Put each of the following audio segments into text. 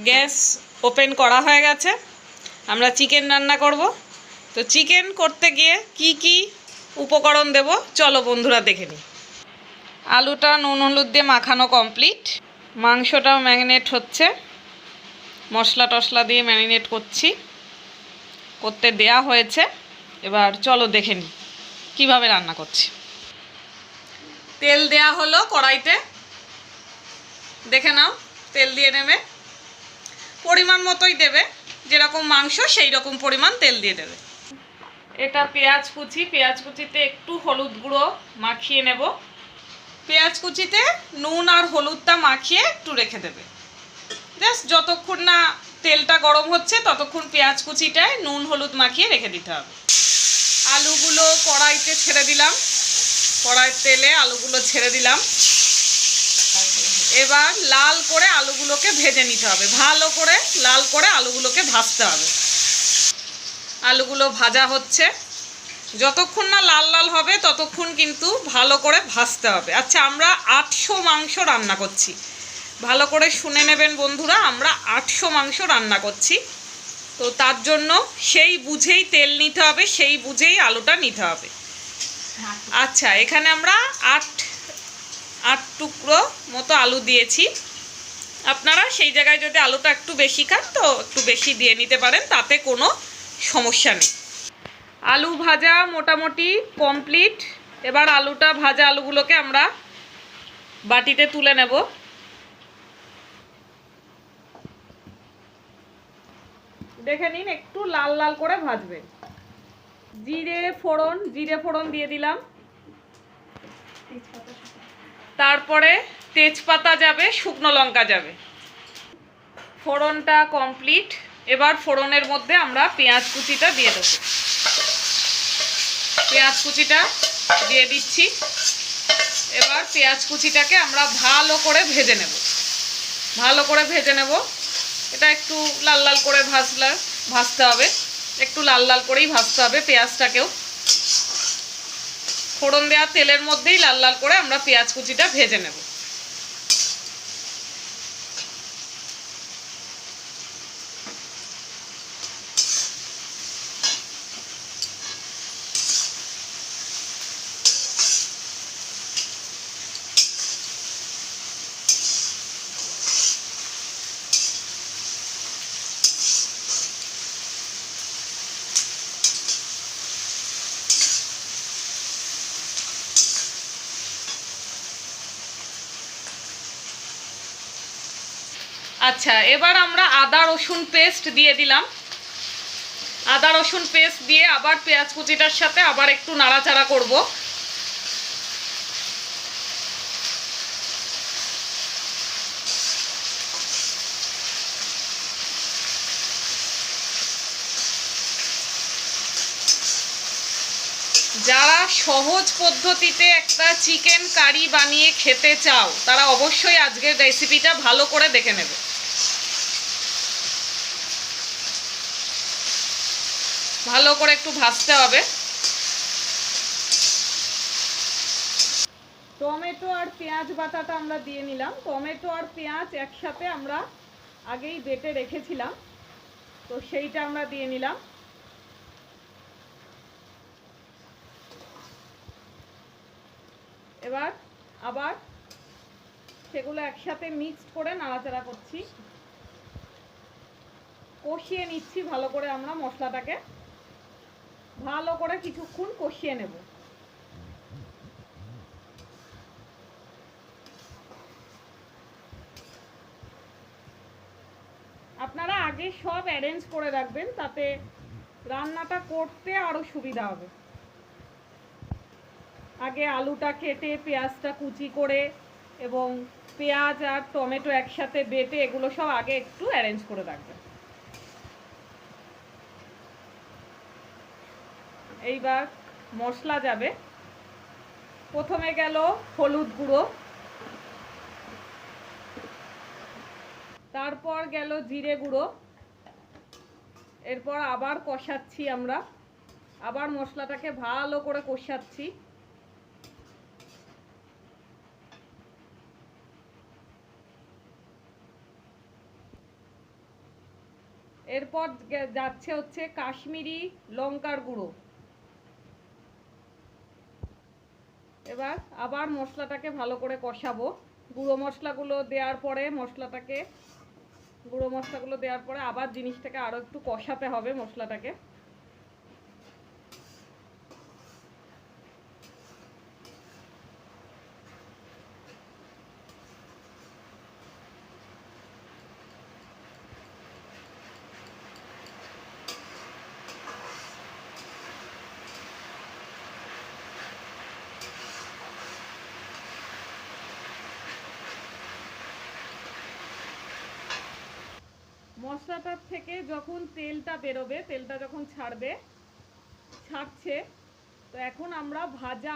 Gas open করা হয়ে গেছে। আমরা চিকেন রান্না করব। তো চিকেন করতে গিয়ে কি কি উপকরণ দেব চলো বন্ধুরা দেখে নিই। আলুটা নুন হলুদ দিয়ে মাখানো কমপ্লিট। মাংসটাও ম্যারিনেট হচ্ছে, মশলা টশলা দিয়ে ম্যারিনেট করতে দেয়া হয়েছে। এবার চলো দেখে নিই কীভাবে রান্না করছি। তেল দেয়া হলো কড়াইতে, দেখে নাও। তেল দিয়ে নেবে, পরিমাণ মতোই দেবে, যেরকম মাংস সেই রকম পরিমাণ তেল দিয়ে দেবে। এটা পেঁয়াজ কুচি, পেঁয়াজ কুচিতে একটু হলুদ গুঁড়ো মাখিয়ে নেব। পেঁয়াজ কুচিতে নুন আর হলুদটা মাখিয়ে একটু রেখে দেবে। জাস্ট যতক্ষণ না তেলটা গরম হচ্ছে ততক্ষণ পেঁয়াজ কুচিটায় নুন হলুদ মাখিয়ে রেখে দিতে হবে। আলুগুলো কড়াইতে ছেড়ে দিলাম, কড়াইয়ের তেলে আলুগুলো ছেড়ে দিলাম। এবার লাল করে আলুগুলোকে ভেজে নিতে হবে, ভালো করে লাল করে আলুগুলোকে ভাজতে হবে। আলুগুলো ভাজা হচ্ছে, যতক্ষণ না লাল লাল হবে ততক্ষণ কিন্তু ভালো করে ভাজতে হবে। আচ্ছা, আমরা 800 মাংস রান্না করছি, ভালো করে শুনে নেবেন বন্ধুরা। আমরা 800 মাংস রান্না করছি, তো তার জন্য সেই বুঝেই তেল নিতে হবে, সেই বুঝেই আলুটা নিতে হবে। আচ্ছা, এখানে আমরা 8 টুকরো মতো আলু দিয়েছি। আপনারা সেই জায়গায় যদি আলুটা একটু বেশি খান তো একটু বেশি দিয়ে নিতে পারেন, তাতে কোনো সমস্যা নেই। আলু ভাজা মোটামুটি কমপ্লিট। এবার ভাজা আলুগুলোকে আমরা বাটিতে তুলে নেব। দেখে নিন, একটু লাল লাল করে ভাজবেন। জিরে ফোড়ন দিয়ে দিলাম, তারপরে তেজপাতা যাবে, শুকনো লঙ্কা যাবে। ফোড়নটা কমপ্লিট। এবার ফোড়নের মধ্যে আমরা পেঁয়াজ কুচিটা দিয়ে দেবো। পেঁয়াজ কুচিটা দিয়ে দিচ্ছি। এবার পেঁয়াজ কুচিটাকে আমরা ভালো করে ভেজে নেব। এটা একটু লাল লাল করে ভাজতে হবে, একটু লাল লাল করেই ভাজতে হবে পেঁয়াজটাকেও। ফোড়ন দেওয়া তেলের মধ্যেই লাল লাল করে আমরা পেঁয়াজ কুচিটা ভেজে নেব। আচ্ছা, এবার আমরা আদা রসুন পেস্ট দিয়ে দিলাম। আদা রসুন পেস্ট দিয়ে আবার পেঁয়াজ কুচিটার সাথে আবার একটু নাড়াচাড়া করব। যারা সহজ পদ্ধতিতে একটা চিকেন কারি বানিয়ে খেতে চাও তারা অবশ্যই আজকের রেসিপিটা ভালো করে দেখে নেবে। ভালো করে একটু ভাজতে হবে। টমেটো আর পেঁয়াজ বাটাটা আমরা দিয়ে নিলাম। টমেটো আর পেঁয়াজ একসাথে আমরা আগেই বেটে রেখেছিলাম, তো সেইটা আমরা দিয়ে নিলাম। এবার আবার সেগুলো একসাথে মিক্সড করে নাড়াচাড়া করছি, কষিয়ে নিচ্ছি ভালো করে। আমরা মশলাটাকে ভালো করে কিছুক্ষণ কষিয়ে নেব। আপনারা আগে সব অ্যারেঞ্জ করে রাখবেন, তাতে রান্নাটা করতে আরও সুবিধা হবে। আগে আলুটা কেটে পেঁয়াজটা কুচি করে এবং পেঁয়াজ আর টমেটো একসাথে বেটে এগুলো সব আগে একটু অ্যারেঞ্জ করে রাখবেন। এইবার মশলা যাবে। প্রথমে গেল হলুদ গুঁড়ো, তারপর গেল জিরে গুঁড়ো। এরপর আবার কষাচ্ছি, আমরা আবার মশলাটাকে ভালো করে কষাচ্ছি। এরপর যাচ্ছে হচ্ছে কাশ্মীরি লঙ্কার গুঁড়ো। এবার আবার মশলাটাকে ভালো করে কষাবো। গুঁড়ো মশলাগুলো দেওয়ার পরে আবার জিনিসটাকে আরও একটু কষাতে হবে মশলাটাকে। মশলাটার থেকে যখন তেলটা বেরোবে, তেলটা যখন ছাড়ছে, তো এখন আমরা ভাজা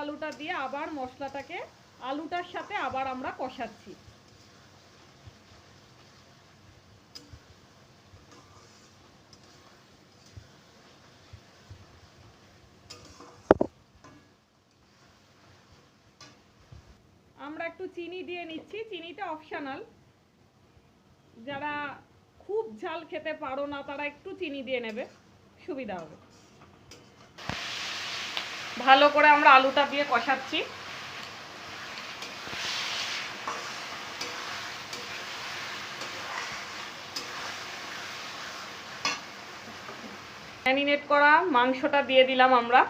আলুটা দিয়ে আবার মশলাটাকে আলুটার সাথে আবার আমরা কষাচ্ছি। আমরা একটু চিনি দিয়ে নিচ্ছি, চিনিটা অপশনাল। যারা খুব ঝাল খেতে পারো না তারা একটু চিনি দিয়ে নেবে, সুবিধা হবে। ভালো করে আমরা আলুটা দিয়ে কষাচ্ছি। ম্যারিনেট করা মাংসটা দিয়ে দিলাম আমরা।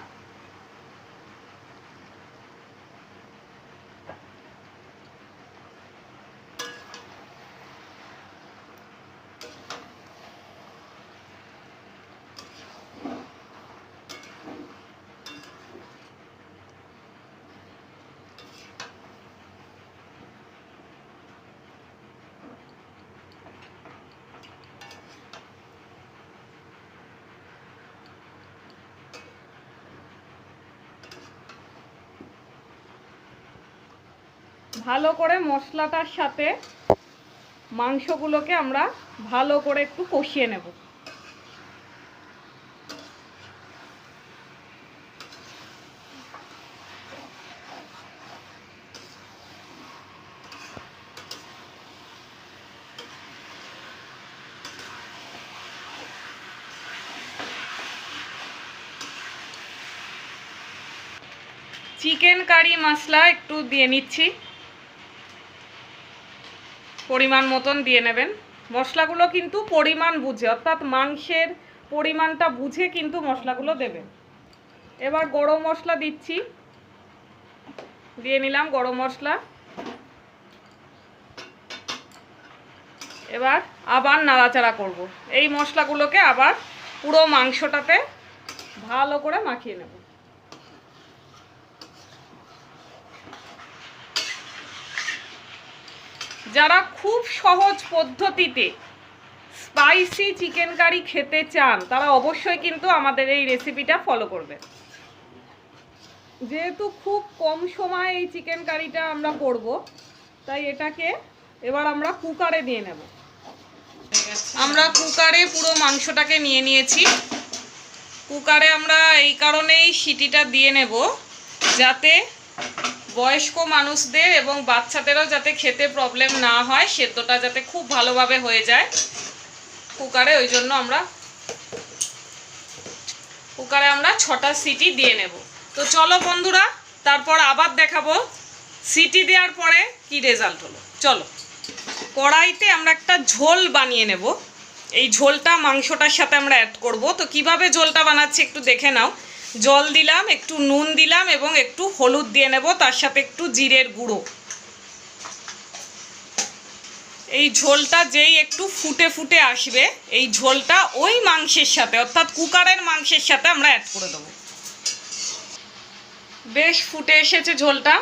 ভালো করে মশলাটার সাথে মাংসগুলোকে আমরা ভালো করে একটু কষিয়ে নেব। চিকেন কারি মশলা একটু দিয়ে নিচ্ছি, পরিমাণ মতন দিয়ে নেবেন। মশলাগুলো কিন্তু পরিমাণ বুঝে, অর্থাৎ মাংসের পরিমাণটা বুঝে কিন্তু মশলাগুলো দেবেন। এবার গরম মশলা দিচ্ছি, দিয়ে নিলাম গরম মশলা। এবার আবার নাড়াচাড়া করব। এই মশলাগুলোকে আবার পুরো মাংসটাতে ভালো করে মাখিয়ে নেব। যারা খুব সহজ পদ্ধতিতে স্পাইসি চিকেন কারি খেতে চান তারা অবশ্যই কিন্তু আমাদের এই রেসিপিটা ফলো করবে। যেহেতু খুব কম সময়ে এই চিকেন কারিটা আমরা করব, তাই এটাকে এবার আমরা কুকারে দিয়ে নেব। আমরা কুকারে পুরো মাংসটাকে নিয়ে নিয়েছি। কুকারে আমরা এই কারণেই সিটিটা দিয়ে নেব যাতে বয়স্ক মানুষদের এবং বাচ্চাদেরও যাতে খেতে প্রবলেম না হয়, সেদ্ধটা যাতে খুব ভালোভাবে হয়ে যায় কুকারে, ওই জন্য আমরা কুকারে 6টা সিটি দিয়ে নেব। তো চলো বন্ধুরা, তারপর আবার দেখাবো সিটি দেওয়ার পরে কি রেজাল্ট হলো। চলো, কড়াইতে আমরা একটা ঝোল বানিয়ে নেব। এই ঝোলটা মাংসটার সাথে আমরা অ্যাড করব। তো কিভাবে ঝোলটা বানাচ্ছি একটু দেখে নাও। জল দিলাম, একটু নুন দিলাম এবং একটু হলুদ দিয়ে নেব, তার সাথে একটু জিরের গুঁড়ো। এই ঝোলটা যেই একটু ফুটে ফুটে আসবে, এই ঝোলটা ওই মাংসের সাথে, অর্থাৎ কুকারের মাংসের সাথে আমরা অ্যাড করে দেবো। বেশ ফুটে এসেছে ঝোলটা,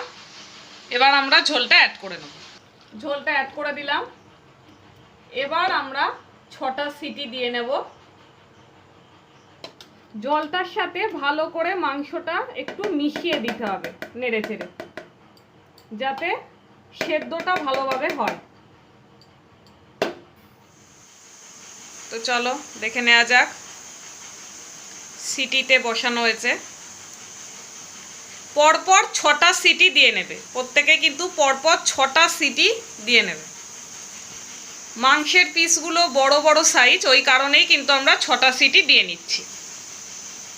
এবার আমরা ঝোলটা অ্যাড করে নেব। ঝোলটা অ্যাড করে দিলাম। এবার আমরা 6টা সিটি দিয়ে নেব। জলটার সাথে ভালো করে মাংসটা একটু মিশিয়ে দিতে হবে, নেড়ে চেড়ে, যাতে সেদ্ধটা ভালোভাবে হয়। তো চলো দেখে নেওয়া যাক। সিটিতে বসানো হয়েছে, পরপর 6টা সিটি দিয়ে নেবে। প্রত্যেকে কিন্তু পরপর 6টা সিটি দিয়ে নেবে। মাংসের পিসগুলো বড় বড় সাইজ, ওই কারণেই কিন্তু আমরা 6টা সিটি দিয়ে নিচ্ছি।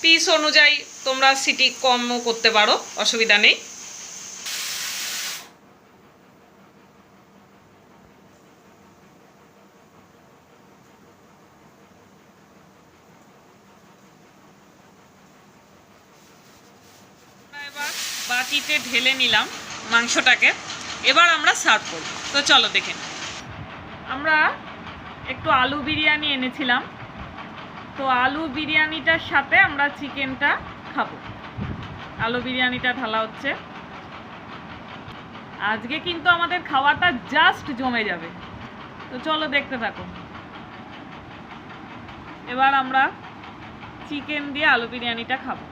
পিস অনুযায়ী তোমরা সিটি কমও করতে পারো, অসুবিধা নেই। এবার বাটিতে ঢেলে নিলাম মাংসটাকে, এবার আমরা সার্ভ করব। তো চলো দেখে নিই। আমরা একটু আলু বিরিয়ানি এনেছিলাম, তো আলু বিরিয়ানিটার সাথে আমরা চিকেনটা খাবো। আলু বিরিয়ানিটা ঢালা হচ্ছে। আজকে কিন্তু আমাদের খাওয়াটা জাস্ট জমে যাবে, তো চলো দেখতে থাকো। এবার আমরা চিকেন দিয়ে আলু বিরিয়ানিটা খাবো।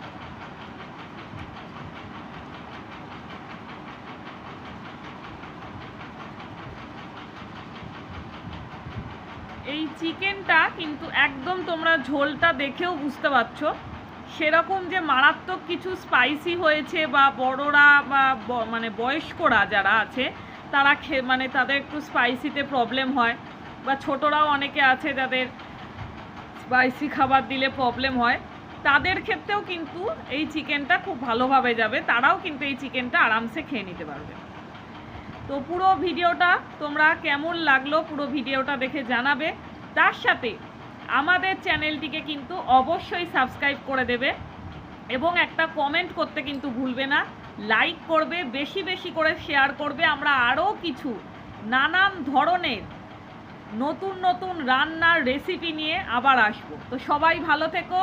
এই চিকেনটা কিন্তু একদম তোমরা ঝোলটা দেখেও বুঝতে পারছো সেরকম যে মারাত্মক কিছু স্পাইসি হয়েছে, বা বড়রা বা মানে বয়স্করা যারা আছে তারা মানে তাদের একটু স্পাইসিতে প্রবলেম হয়, বা ছোটরাও অনেকে আছে যাদের স্পাইসি খাবার দিলে প্রবলেম হয়, তাদের ক্ষেত্রেও কিন্তু এই চিকেনটা খুব ভালোভাবে যাবে, তারাও কিন্তু এই চিকেনটা আরামসে খেয়ে নিতে পারবে। তো পুরো ভিডিওটা তোমরা কেমন লাগলো পুরো ভিডিওটা দেখে জানাবে। তার সাথে আমাদের চ্যানেলটিকে কিন্তু অবশ্যই সাবস্ক্রাইব করে দেবে এবং একটা কমেন্ট করতে কিন্তু ভুলবে না, লাইক করবে, বেশি বেশি করে শেয়ার করবে। আমরা আরও কিছু নানান ধরনের নতুন নতুন রান্নার রেসিপি নিয়ে আবার আসবো। তো সবাই ভালো থেকো।